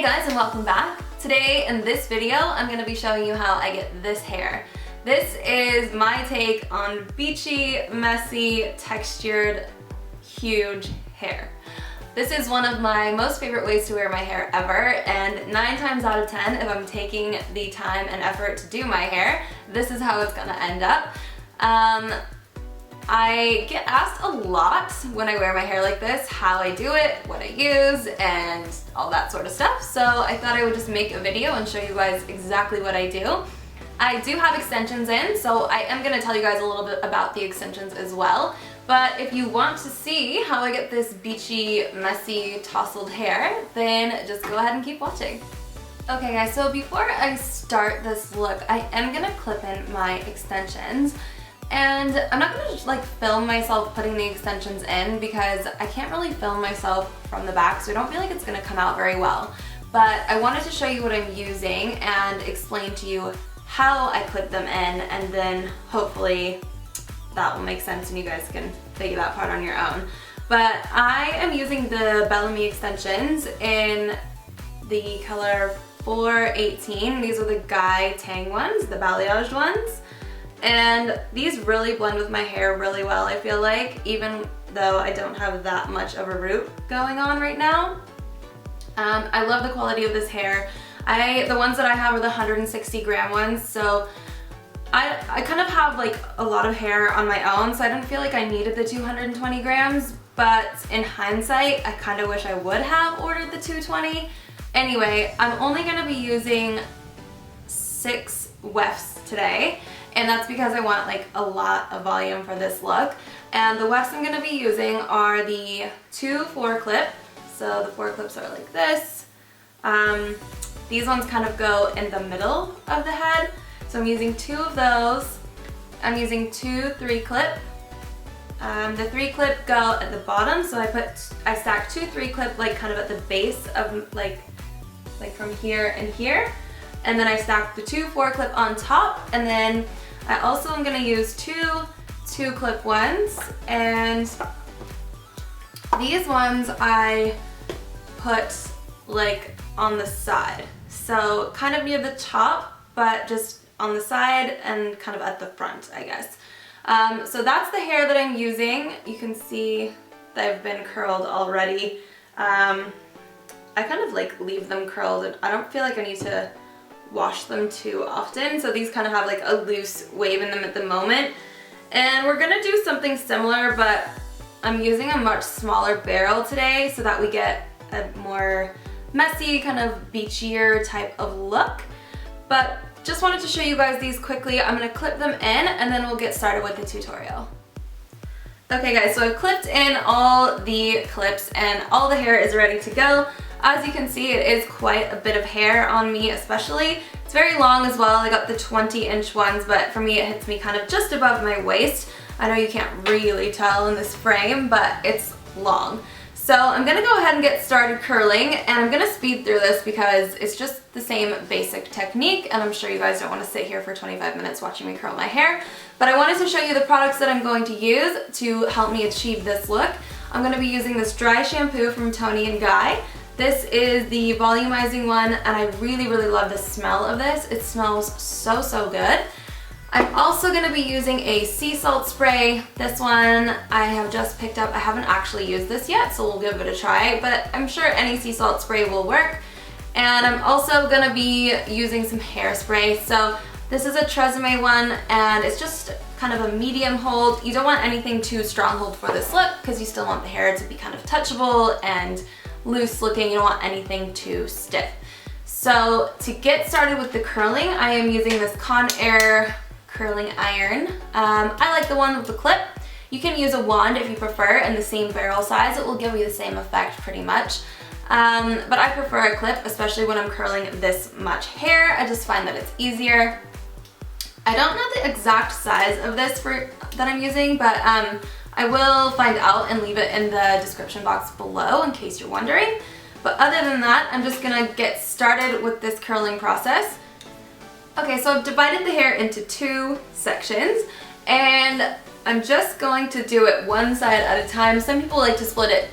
Hey guys, and welcome back. Today in this video, I'm going to be showing you how I get this hair. This is my take on beachy, messy, textured, huge hair. This is one of my most favorite ways to wear my hair ever, and 9 times out of 10, if I'm taking the time and effort to do my hair, this is how it's going to end up. I get asked a lot when I wear my hair like this, how I do it, what I use, and all that sort of stuff. So I thought I would just make a video and show you guys exactly what I do. I do have extensions in, so I am going to tell you guys a little bit about the extensions as well. But if you want to see how I get this beachy, messy, tousled hair, then just go ahead and keep watching. Okay guys, so before I start this look, I am going to clip in my extensions. And I'm not going to like film myself putting the extensions in because I can't really film myself from the back, so I don't feel like it's going to come out very well. But I wanted to show you what I'm using and explain to you how I put them in, and then hopefully that will make sense and you guys can figure that part on your own. But I am using the Bellami Extensions in the color 418. These are the Guy Tang ones, the balayage ones. And these really blend with my hair really well, I feel like, even though I don't have that much of a root going on right now. I love the quality of this hair. The ones that I have are the 160 gram ones, so I kind of have like a lot of hair on my own, so I didn't feel like I needed the 220 grams, but in hindsight, I kind of wish I would have ordered the 220. Anyway, I'm only going to be using 6 wefts today. And that's because I want like a lot of volume for this look. And the wefts I'm going to be using are the 2 4-clip. So the 4 clips are like this. These ones kind of go in the middle of the head. So I'm using 2 of those. I'm using 2 3-clip. The 3-clip go at the bottom. So I stack 2 3-clip like kind of at the base of like from here and here. And then I stack the 2 4-clip on top, and then I also am going to use 2 2-clip ones, and these ones I put like on the side, so kind of near the top, but just on the side and kind of at the front, I guess. So that's the hair that I'm using. You can see they've been curled already. I kind of like leave them curled, and I don't feel like I need to wash them too often, so these kind of have like a loose wave in them at the moment. And we're gonna do something similar, but I'm using a much smaller barrel today so that we get a more messy, kind of beachier type of look. But just wanted to show you guys these quickly. I'm gonna clip them in and then we'll get started with the tutorial. Okay guys, so I've clipped in all the clips and all the hair is ready to go. As you can see, it is quite a bit of hair on me especially. It's very long as well. I got the 20-inch ones, but for me it hits me kind of just above my waist. I know you can't really tell in this frame, but it's long. So I'm gonna go ahead and get started curling, and I'm gonna speed through this because it's just the same basic technique, and I'm sure you guys don't want to sit here for 25 minutes watching me curl my hair. But I wanted to show you the products that I'm going to use to help me achieve this look. I'm gonna be using this dry shampoo from Tony and Guy. This is the volumizing one, and I really love the smell of this. It smells so good. I'm also going to be using a sea salt spray. This one I have just picked up. I haven't actually used this yet, so we'll give it a try, but I'm sure any sea salt spray will work. And I'm also going to be using some hairspray. So this is a Tresseme one, and it's just kind of a medium hold. You don't want anything too strong hold for this look because you still want the hair to be kind of touchable and loose looking. You don't want anything too stiff. So to get started with the curling, I am using this Conair Curling Iron. I like the one with the clip. You can use a wand if you prefer, in the same barrel size. It will give you the same effect pretty much. But I prefer a clip, especially when I'm curling this much hair. I just find that it's easier. I don't know the exact size of this that I'm using, but I will find out and leave it in the description box below in case you're wondering. But other than that, I'm just gonna get started with this curling process. Okay, so I've divided the hair into 2 sections, and I'm just going to do it one side at a time. Some people like to split it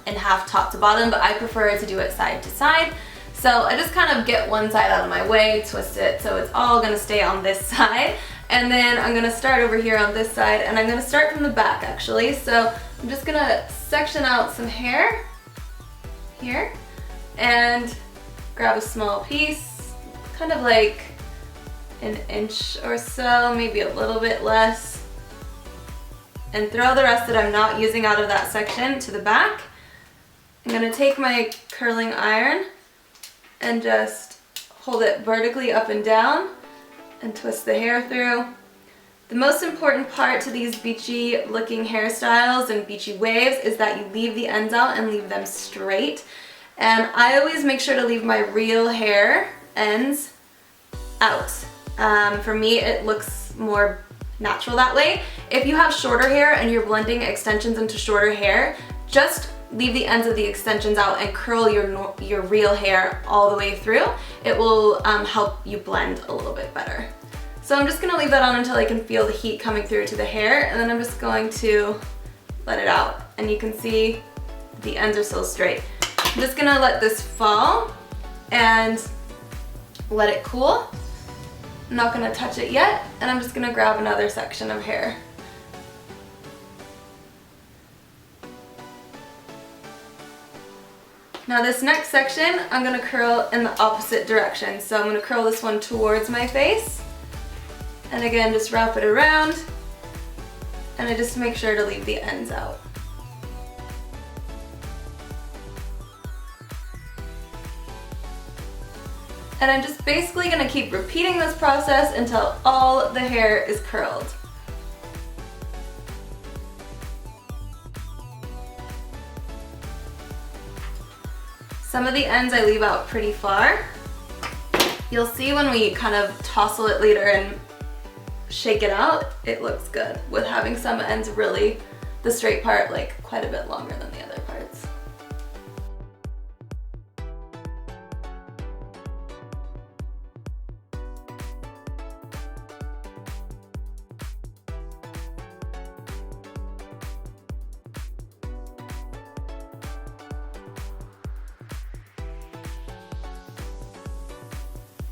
in half top to bottom, but I prefer to do it side to side. So I just kind of get one side out of my way, twist it so it's all gonna stay on this side. And then I'm gonna start over here on this side, and I'm gonna start from the back actually. So I'm just gonna section out some hair here and grab a small piece, kind of like an inch or so, maybe a little bit less, and throw the rest that I'm not using out of that section to the back. I'm gonna take my curling iron and just hold it vertically up and down and twist the hair through. The most important part to these beachy looking hairstyles and beachy waves is that you leave the ends out and leave them straight. And I always make sure to leave my real hair ends out. For me, it looks more natural that way. If you have shorter hair and you're blending extensions into shorter hair, just leave the ends of the extensions out and curl your real hair all the way through. It will help you blend a little bit better. So I'm just gonna leave that on until I can feel the heat coming through to the hair, and then I'm just going to let it out. And you can see the ends are still straight. I'm just gonna let this fall and let it cool. I'm not gonna touch it yet, and I'm just gonna grab another section of hair. Now this next section, I'm gonna curl in the opposite direction. So I'm gonna curl this one towards my face. And again, just wrap it around. And I just make sure to leave the ends out. And I'm just basically gonna keep repeating this process until all the hair is curled. Some of the ends I leave out pretty far. You'll see when we kind of tousle it later and shake it out, it looks good with having some ends really, the straight part, like quite a bit longer than the other parts.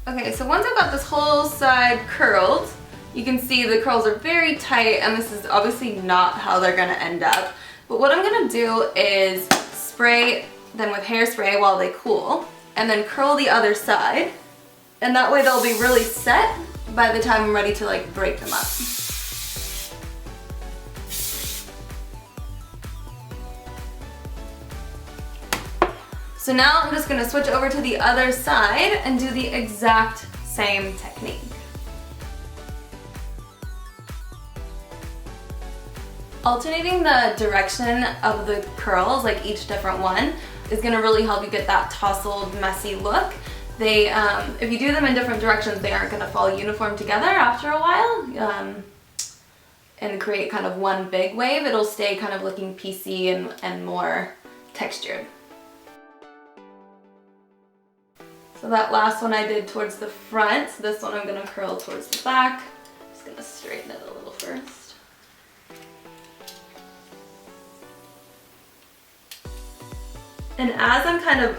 Okay, so once I've got this whole side curled, you can see the curls are very tight, and this is obviously not how they're gonna end up. But what I'm gonna do is spray them with hairspray while they cool, and then curl the other side. And that way they'll be really set by the time I'm ready to like break them up. So now I'm just gonna switch over to the other side and do the exact same technique. Alternating the direction of the curls, like each different one, is gonna really help you get that tousled, messy look. They, if you do them in different directions, they aren't gonna fall uniform together after a while and create kind of one big wave. It'll stay kind of looking piecey and more textured. So that last one I did towards the front, so this one I'm gonna curl towards the back. Just gonna straighten it a little first. And as I'm kind of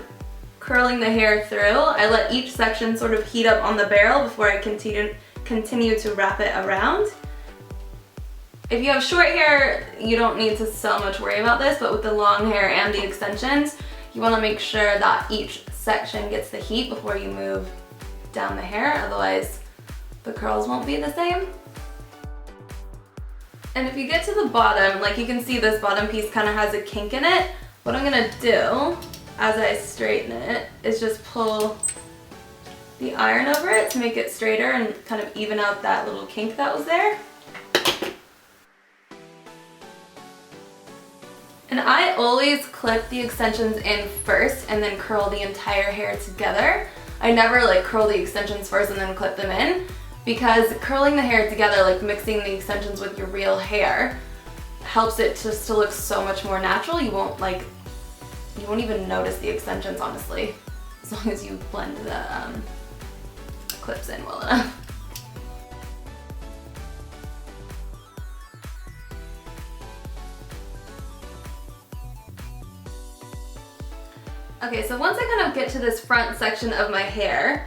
curling the hair through, I let each section sort of heat up on the barrel before I continue to wrap it around. If you have short hair, you don't need to so much worry about this, but with the long hair and the extensions, you wanna make sure that each section gets the heat before you move down the hair, otherwise the curls won't be the same. And if you get to the bottom, like you can see this bottom piece kind of has a kink in it. What I'm gonna do as I straighten it is just pull the iron over it to make it straighter and kind of even out that little kink that was there. And I always clip the extensions in first and then curl the entire hair together. I never like curl the extensions first and then clip them in, because curling the hair together, like mixing the extensions with your real hair, helps it just to look so much more natural. You won't even notice the extensions, honestly, as long as you blend the clips in well enough. Okay, so once I kind of get to this front section of my hair,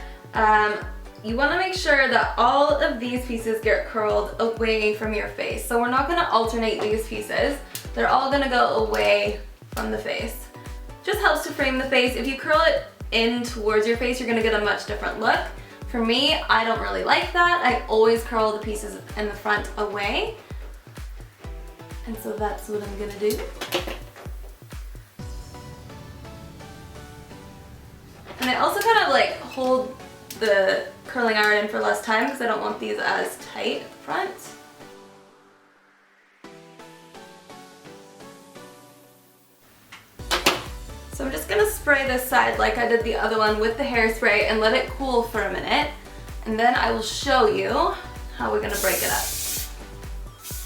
you want to make sure that all of these pieces get curled away from your face. So we're not going to alternate these pieces. They're all going to go away from the face. Just helps to frame the face. If you curl it in towards your face, you're going to get a much different look. For me, I don't really like that. I always curl the pieces in the front away. And so that's what I'm going to do. And I also kind of like hold the curling iron in for less time because I don't want these as tight front. So I'm just gonna spray this side like I did the other one with the hairspray and let it cool for a minute. And then I will show you how we're gonna break it up.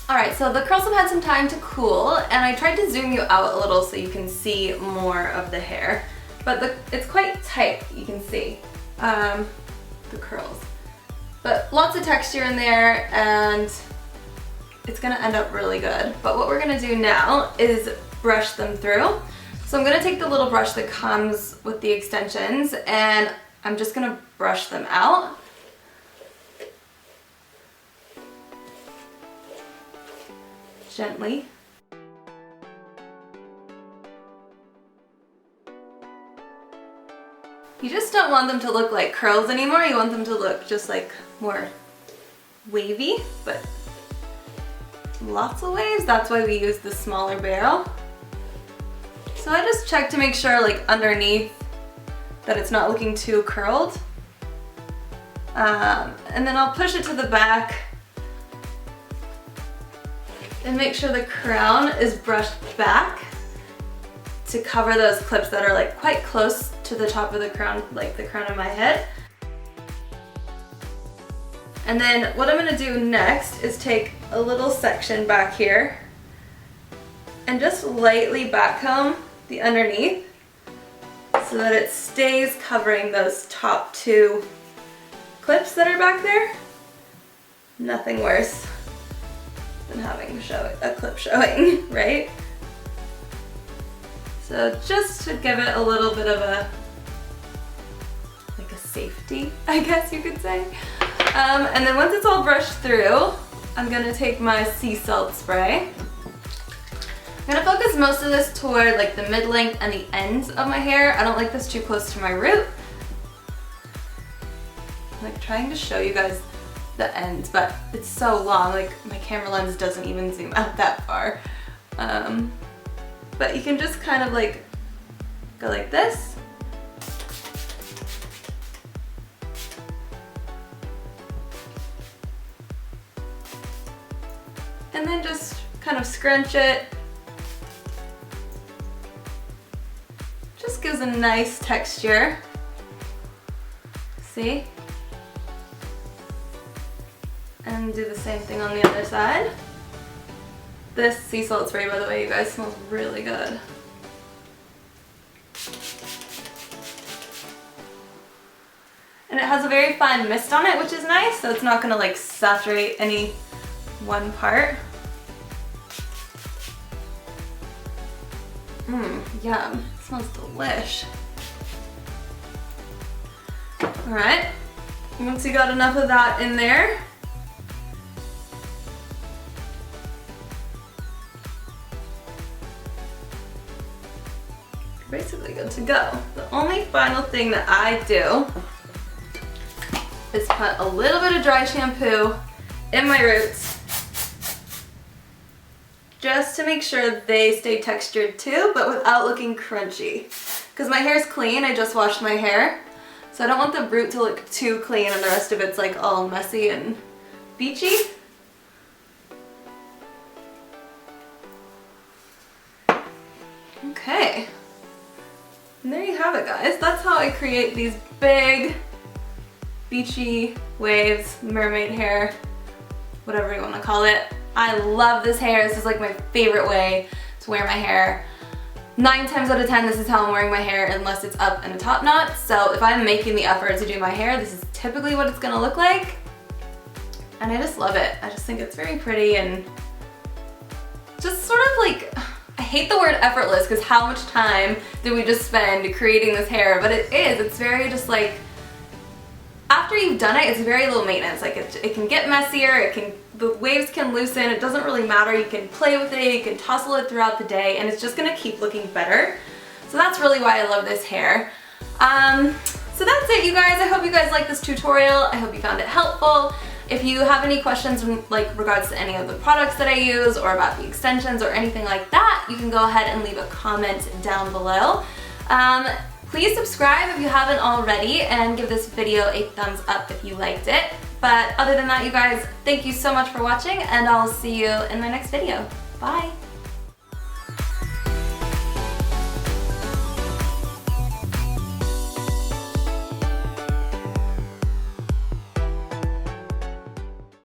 Alright, so the curls have had some time to cool and I tried to zoom you out a little so you can see more of the hair. But it's quite tight, you can see, the curls. But lots of texture in there and it's gonna end up really good. But what we're gonna do now is brush them through. So I'm gonna take the little brush that comes with the extensions and I'm just gonna brush them out. Gently. You just don't want them to look like curls anymore, you want them to look just like more wavy, but lots of waves. That's why we use the smaller barrel. So I just check to make sure like underneath that it's not looking too curled. And then I'll push it to the back and make sure the crown is brushed back to cover those clips that are like quite close to the top of the crown, like the crown of my head. And then what I'm gonna do next is take a little section back here and just lightly backcomb the underneath so that it stays covering those top two clips that are back there. Nothing worse than having a clip showing, right? So just to give it a little bit of a safety, I guess you could say. And then once it's all brushed through, I'm gonna take my sea salt spray. I'm gonna focus most of this toward like the mid-length and the ends of my hair. I don't like this too close to my root. I'm like trying to show you guys the ends, but it's so long, like my camera lens doesn't even zoom out that far. But you can just kind of like go like this. And then just kind of scrunch it. Just gives a nice texture. See? And do the same thing on the other side. This sea salt spray, by the way, you guys, smells really good. And it has a very fine mist on it, which is nice, so it's not gonna like saturate any one part. Yum, it smells delish. Alright, once you got enough of that in there, you're basically good to go. The only final thing that I do is put a little bit of dry shampoo in my roots just to make sure they stay textured too, but without looking crunchy. Because my hair's clean, I just washed my hair, so I don't want the root to look too clean and the rest of it's like all messy and beachy. Okay, and there you have it, guys. That's how I create these big beachy waves, mermaid hair, whatever you want to call it. I love this hair. This is like my favorite way to wear my hair. 9 times out of 10, this is how I'm wearing my hair unless it's up in a top knot. So if I'm making the effort to do my hair, this is typically what it's gonna look like. And I just love it. I just think it's very pretty and just sort of like I hate the word effortless because how much time did we just spend creating this hair? But it's very just like, after you've done it, it's very low maintenance. Like it can get messier, the waves can loosen, it doesn't really matter. You can play with it, you can tussle it throughout the day, and it's just gonna keep looking better. So that's really why I love this hair. So that's it, you guys. I hope you guys liked this tutorial. I hope you found it helpful. If you have any questions in regards to any of the products that I use or about the extensions or anything like that, you can go ahead and leave a comment down below. Please subscribe if you haven't already and give this video a thumbs up if you liked it. But other than that, you guys, thank you so much for watching and I'll see you in my next video. Bye!